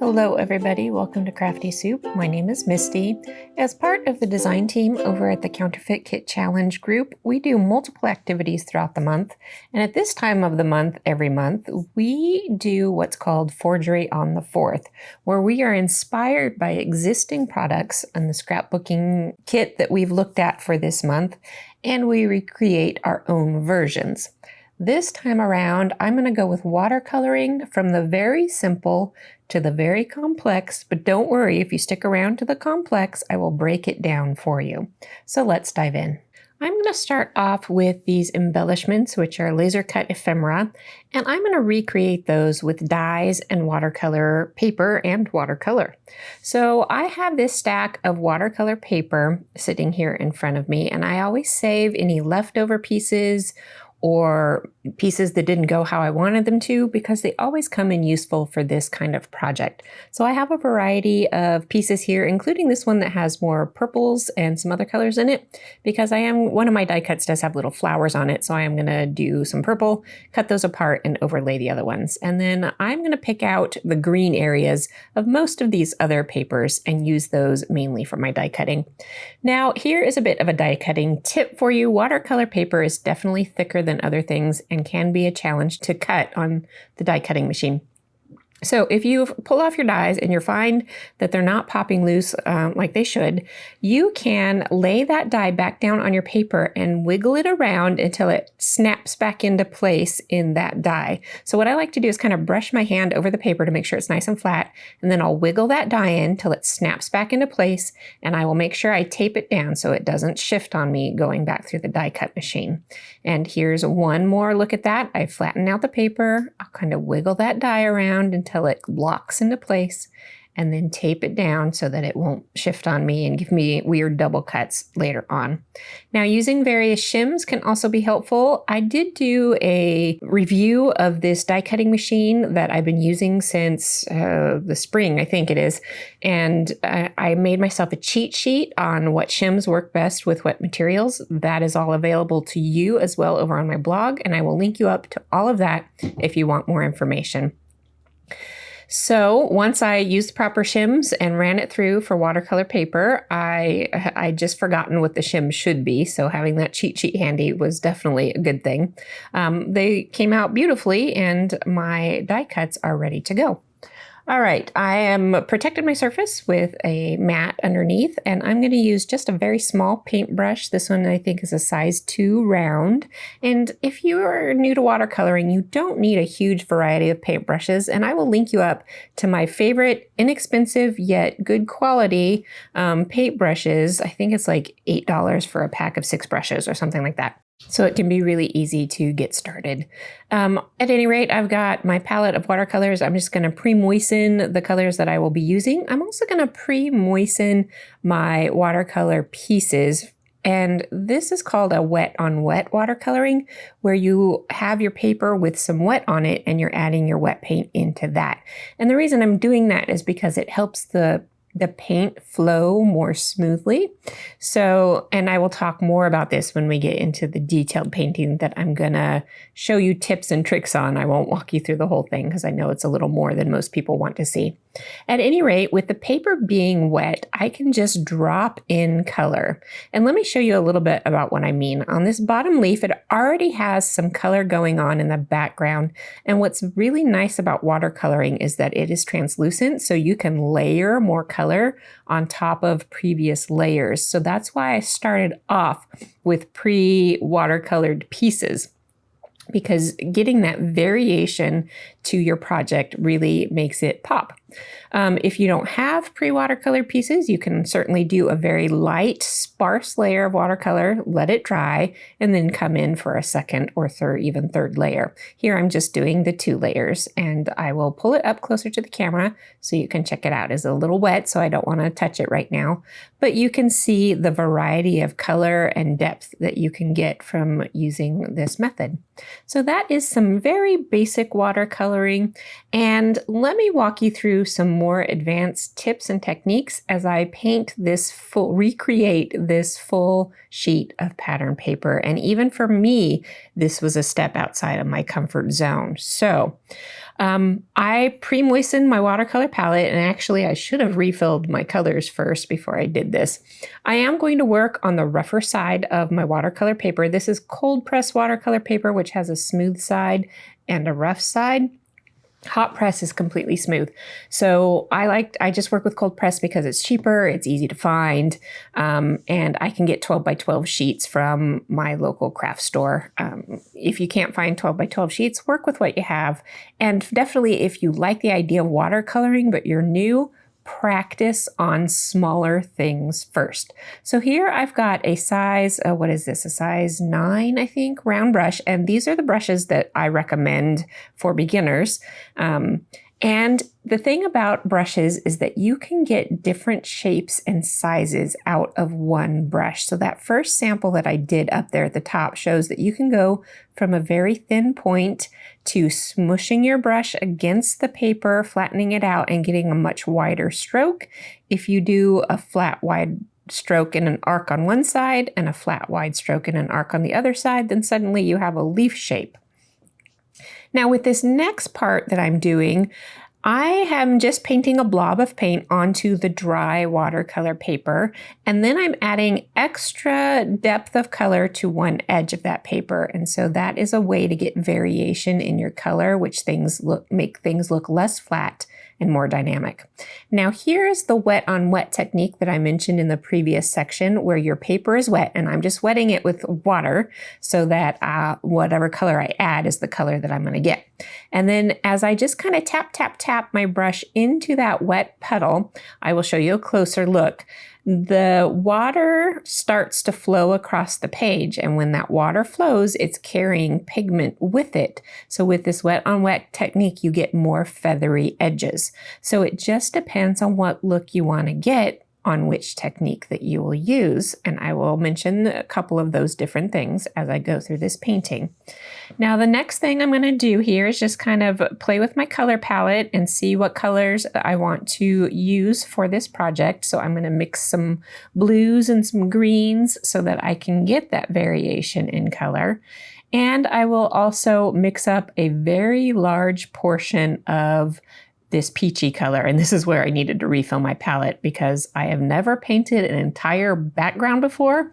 Hello everybody, welcome to Crafty Soup. My name is Misty. As part of the design team over at the Counterfeit Kit Challenge group, we do multiple activities throughout the month. And at this time of the month, every month, we do what's called Forgery on the 4th, where we are inspired by existing products on the scrapbooking kit that we've looked at for this month, and we recreate our own versions. This time around, I'm going to go with watercoloring from the very simple to the very complex, but don't worry, if you stick around to the complex, I will break it down for you. So let's dive in. I'm going to start off with these embellishments, which are laser cut ephemera, and I'm going to recreate those with dyes and watercolor paper and watercolor. So I have this stack of watercolor paper sitting here in front of me, and I always save any leftover pieces or pieces that didn't go how I wanted them to, because they always come in useful for this kind of project. So I have a variety of pieces here, including this one that has more purples and some other colors in it, because one of my die cuts does have little flowers on it. So I am going to do some purple, cut those apart and overlay the other ones. And then I'm going to pick out the green areas of most of these other papers and use those mainly for my die cutting. Now, here is a bit of a die cutting tip for you. Watercolor paper is definitely thicker than other things and can be a challenge to cut on the die cutting machine. So if you pull off your dies and you find that they're not popping loose like they should, you can lay that die back down on your paper and wiggle it around until it snaps back into place in that die. So what I like to do is kind of brush my hand over the paper to make sure it's nice and flat, and then I'll wiggle that die in till it snaps back into place, and I will make sure I tape it down so it doesn't shift on me going back through the die cut machine. And here's one more look at that. I flatten out the paper, I'll kind of wiggle that die around until it locks into place, and then tape it down so that it won't shift on me and give me weird double cuts later on. Now, using various shims can also be helpful. I did do a review of this die cutting machine that I've been using since the spring, I think it is, and I made myself a cheat sheet on what shims work best with what materials. That is all available to you as well over on my blog, and I will link you up to all of that if you want more information. So once I used proper shims and ran it through for watercolor paper, I just forgotten what the shim should be. So having that cheat sheet handy was definitely a good thing. They came out beautifully and my die cuts are ready to go. All right, I am protected my surface with a mat underneath, and I'm going to use just a very small paintbrush. This one I think is a size 2 round. And if you are new to watercoloring, you don't need a huge variety of paintbrushes, and I will link you up to my favorite inexpensive yet good quality paintbrushes. I think it's like $8 for a pack of 6 brushes or something like that. So it can be really easy to get started. At any rate, I've got my palette of watercolors. I'm just going to pre-moisten the colors that I will be using. I'm also going to pre-moisten my watercolor pieces. And this is called a wet on wet watercoloring, where you have your paper with some wet on it and you're adding your wet paint into that. And the reason I'm doing that is because it helps the paint flow more smoothly. So, and I will talk more about this when we get into the detailed painting that I'm gonna show you tips and tricks on. I won't walk you through the whole thing because I know it's a little more than most people want to see. At any rate, with the paper being wet, I can just drop in color. And let me show you a little bit about what I mean. On this bottom leaf, it already has some color going on in the background. And what's really nice about watercoloring is that it is translucent, so you can layer more color on top of previous layers. So that's why I started off with pre-watercolored pieces, because getting that variation to your project really makes it pop. If you don't have pre-watercolor pieces, you can certainly do a very light, sparse layer of watercolor, let it dry, and then come in for a second or even third layer. Here I'm just doing the 2 layers, and I will pull it up closer to the camera so you can check it out. It's a little wet, so I don't want to touch it right now, but you can see the variety of color and depth that you can get from using this method. So that is some very basic watercoloring, and let me walk you through some more advanced tips and techniques as I recreate this full sheet of pattern paper. And even for me, this was a step outside of my comfort zone. So I pre-moistened my watercolor palette, and actually I should have refilled my colors first before I did this. I am going to work on the rougher side of my watercolor paper. This is cold press watercolor paper, which has a smooth side and a rough side. Hot press is completely smooth. So I just work with cold press because it's cheaper, it's easy to find, and I can get 12 by 12 sheets from my local craft store. If you can't find 12 by 12 sheets, work with what you have. And definitely if you like the idea of watercoloring, but you're new, practice on smaller things first. So here I've got a size, what is this? A size 9, I think, round brush. And these are the brushes that I recommend for beginners. And the thing about brushes is that you can get different shapes and sizes out of one brush. So that first sample that I did up there at the top shows that you can go from a very thin point to smushing your brush against the paper, flattening it out, and getting a much wider stroke. If you do a flat, wide stroke in an arc on one side and a flat, wide stroke in an arc on the other side, then suddenly you have a leaf shape. Now with this next part that I'm doing, I am just painting a blob of paint onto the dry watercolor paper, and then I'm adding extra depth of color to one edge of that paper. And so that is a way to get variation in your color, which make things look less flat and more dynamic. Now here's the wet on wet technique that I mentioned in the previous section, where your paper is wet and I'm just wetting it with water so that whatever color I add is the color that I'm going to get. And then as I just kind of tap my brush into that wet puddle, I will show you a closer look. The water starts to flow across the page, and when that water flows, it's carrying pigment with it. So with this wet on wet technique, you get more feathery edges. So it just depends on what look you want to get on which technique that you will use, and I will mention a couple of those different things as I go through this painting. Now the next thing I'm going to do here is just kind of play with my color palette and see what colors I want to use for this project. So I'm going to mix some blues and some greens so that I can get that variation in color. And I will also mix up a very large portion of this peachy color. And this is where I needed to refill my palette because I have never painted an entire background before.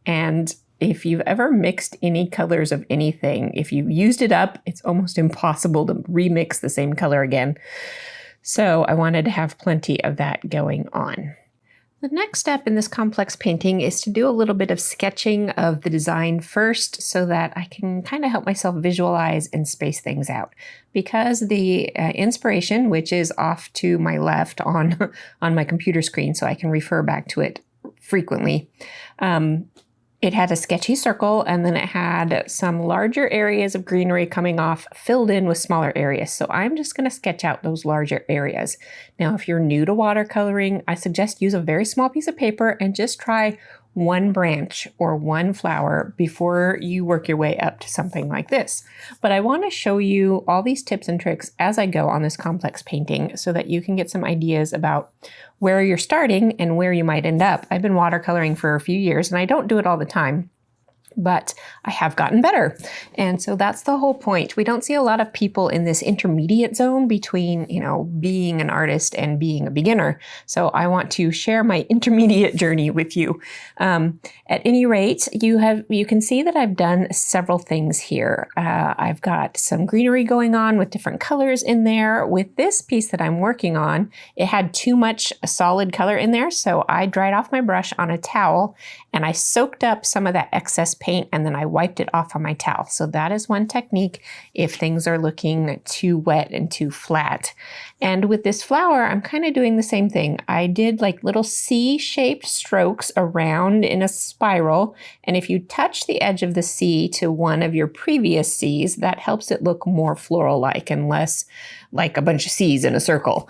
And if you've ever mixed any colors of anything, if you've used it up, it's almost impossible to remix the same color again. So I wanted to have plenty of that going on. The next step in this complex painting is to do a little bit of sketching of the design first so that I can kind of help myself visualize and space things out. Because the inspiration, which is off to my left on my computer screen so I can refer back to it frequently, it had a sketchy circle, and then it had some larger areas of greenery coming off, filled in with smaller areas. So I'm just going to sketch out those larger areas. Now, if you're new to watercoloring, I suggest use a very small piece of paper and just try one branch or one flower before you work your way up to something like this. But I want to show you all these tips and tricks as I go on this complex painting so that you can get some ideas about where you're starting and where you might end up. I've been watercoloring for a few years and I don't do it all the time, but I have gotten better. And so that's the whole point. We don't see a lot of people in this intermediate zone between, being an artist and being a beginner. So I want to share my intermediate journey with you. At any rate, you can see that I've done several things here. I've got some greenery going on with different colors in there. With this piece that I'm working on, it had too much solid color in there. So I dried off my brush on a towel and I soaked up some of that excess paint and then I wiped it off on my towel. So that is one technique if things are looking too wet and too flat. And with this flower, I'm kind of doing the same thing. I did like little C-shaped strokes around in a spiral. And if you touch the edge of the C to one of your previous C's, that helps it look more floral-like and less like a bunch of C's in a circle.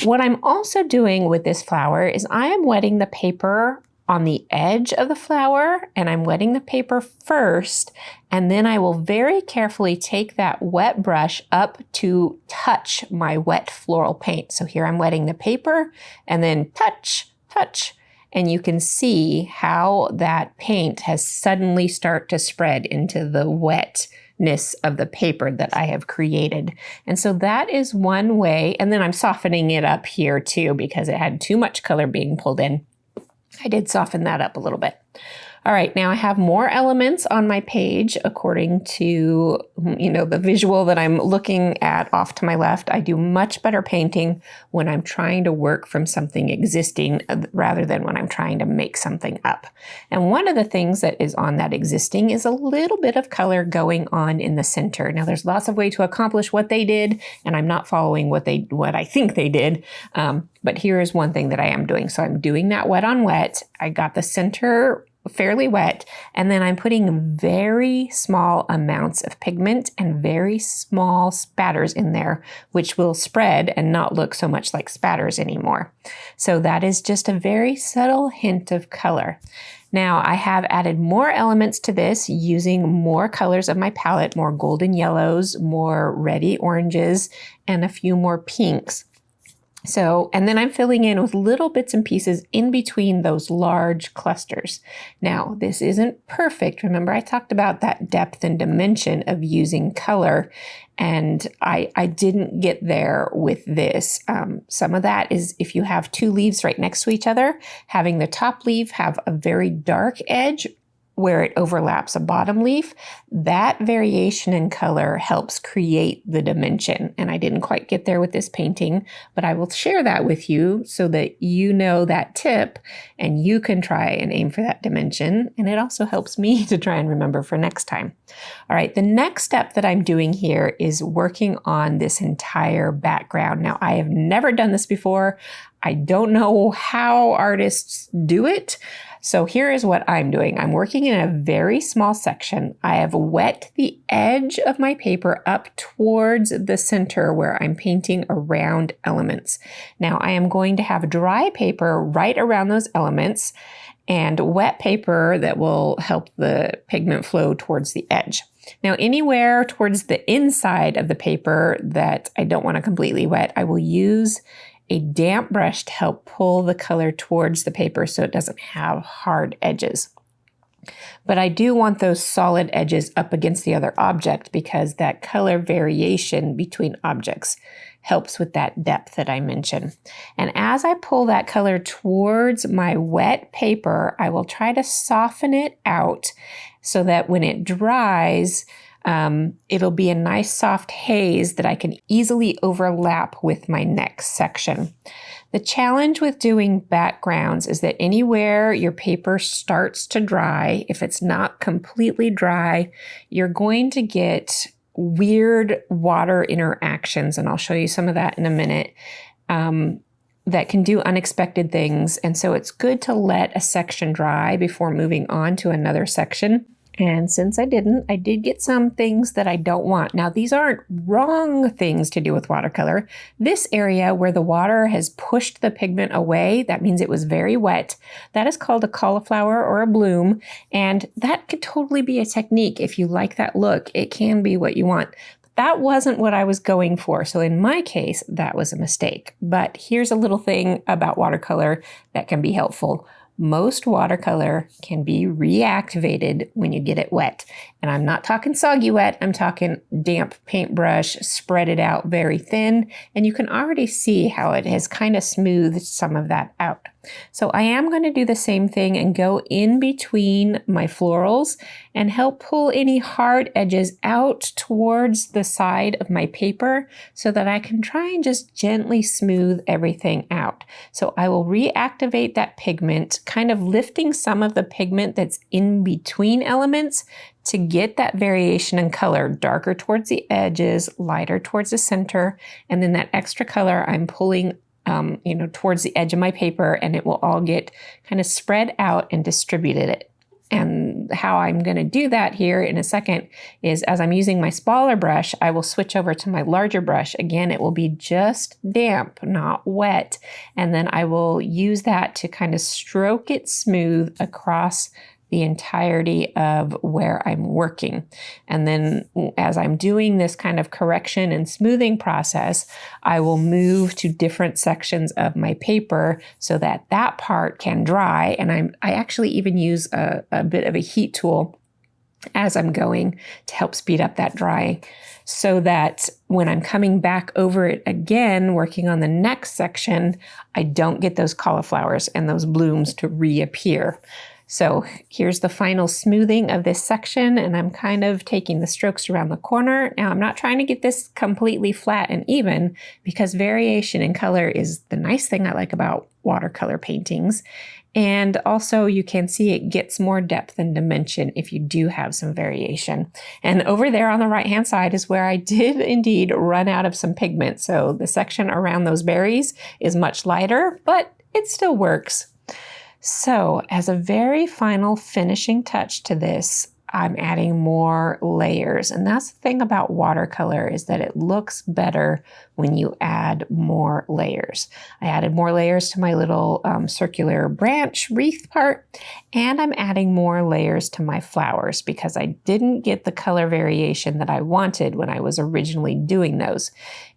What I'm also doing with this flower is I am wetting the paper on the edge of the flower, and I'm wetting the paper first, and then I will very carefully take that wet brush up to touch my wet floral paint. So here I'm wetting the paper and then touch, and you can see how that paint has suddenly started to spread into the wet softness of the paper that I have created. And so that is one way. And then I'm softening it up here too, because it had too much color being pulled in. I did soften that up a little bit. All right, now I have more elements on my page according to, the visual that I'm looking at off to my left. I do much better painting when I'm trying to work from something existing rather than when I'm trying to make something up. And one of the things that is on that existing is a little bit of color going on in the center. Now there's lots of ways to accomplish what they did, and I'm not following what I think they did. But here is one thing that I am doing. So I'm doing that wet on wet. I got the center fairly wet, and then I'm putting very small amounts of pigment and very small spatters in there, which will spread and not look so much like spatters anymore. So that is just a very subtle hint of color. Now I have added more elements to this using more colors of my palette, more golden yellows, more reddy oranges, and a few more pinks. So, and then I'm filling in with little bits and pieces in between those large clusters. Now, this isn't perfect. Remember, I talked about that depth and dimension of using color, and I didn't get there with this. Some of that is if you have two leaves right next to each other, having the top leaf have a very dark edge where it overlaps a bottom leaf, that variation in color helps create the dimension. And I didn't quite get there with this painting, but I will share that with you so that you know that tip and you can try and aim for that dimension. And it also helps me to try and remember for next time. All right, the next step that I'm doing here is working on this entire background. Now, I have never done this before. I don't know how artists do it. So here is what I'm doing. I'm working in a very small section. I have wet the edge of my paper up towards the center where I'm painting around elements. Now I am going to have dry paper right around those elements and wet paper that will help the pigment flow towards the edge. Now, anywhere towards the inside of the paper that I don't want to completely wet, I will use a damp brush to help pull the color towards the paper so it doesn't have hard edges. But I do want those solid edges up against the other object because that color variation between objects helps with that depth that I mentioned. And as I pull that color towards my wet paper, I will try to soften it out so that when it dries, it'll be a nice soft haze that I can easily overlap with my next section. The challenge with doing backgrounds is that anywhere your paper starts to dry, if it's not completely dry, you're going to get weird water interactions, and I'll show you some of that in a minute, that can do unexpected things. And so it's good to let a section dry before moving on to another section. And since I did get some things that I don't want. Now, these aren't wrong things to do with watercolor. This area where the water has pushed the pigment away, that means it was very wet. That is called a cauliflower or a bloom. And that could totally be a technique. If you like that look, it can be what you want. That wasn't what I was going for. So in my case, that was a mistake. But here's a little thing about watercolor that can be helpful. Most watercolor can be reactivated when you get it wet. And I'm not talking soggy wet, I'm talking damp paintbrush, spread it out very thin, and you can already see how it has kind of smoothed some of that out. So I am going to do the same thing and go in between my florals and help pull any hard edges out towards the side of my paper so that I can try and just gently smooth everything out. So I will reactivate that pigment, kind of lifting some of the pigment that's in between elements to get that variation in color, darker towards the edges, lighter towards the center, and then that extra color I'm pulling towards the edge of my paper, and it will all get kind of spread out and distributed it. And how I'm going to do that here in a second is as I'm using my smaller brush, I will switch over to my larger brush. Again, it will be just damp, not wet. And then I will use that to kind of stroke it smooth across the entirety of where I'm working. And then as I'm doing this kind of correction and smoothing process, I will move to different sections of my paper so that that part can dry. And I actually even use a bit of a heat tool as I'm going to help speed up that drying, so that when I'm coming back over it again, working on the next section, I don't get those cauliflowers and those blooms to reappear. So here's the final smoothing of this section, and I'm kind of taking the strokes around the corner. Now I'm not trying to get this completely flat and even, because variation in color is the nice thing I like about watercolor paintings. And also you can see it gets more depth and dimension if you do have some variation. And over there on the right-hand side is where I did indeed run out of some pigment. So the section around those berries is much lighter, but it still works. So as a very final finishing touch to this, I'm adding more layers. And that's the thing about watercolor, is that it looks better when you add more layers. I added more layers to my little circular branch wreath part, and I'm adding more layers to my flowers because I didn't get the color variation that I wanted when I was originally doing those.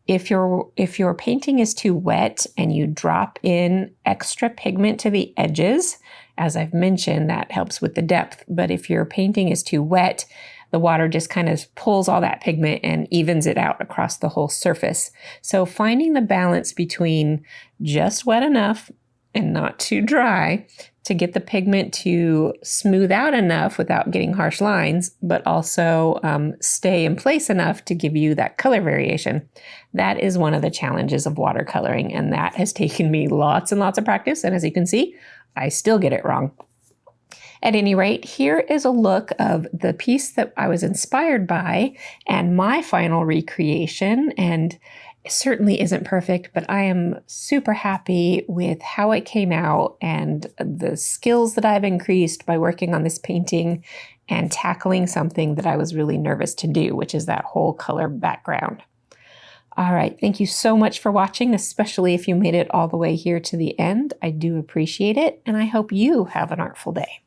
If your painting is too wet and you drop in extra pigment to the edges, as I've mentioned, that helps with the depth. But if your painting is too wet, the water just kind of pulls all that pigment and evens it out across the whole surface. So finding the balance between just wet enough and not too dry to get the pigment to smooth out enough without getting harsh lines, but also stay in place enough to give you that color variation. That is one of the challenges of watercoloring, and that has taken me lots and lots of practice. And as you can see, I still get it wrong. At any rate, here is a look of the piece that I was inspired by and my final recreation. And it certainly isn't perfect, but I am super happy with how it came out and the skills that I've increased by working on this painting and tackling something that I was really nervous to do, which is that whole color background. All right, thank you so much for watching, especially if you made it all the way here to the end. I do appreciate it, and I hope you have an artful day.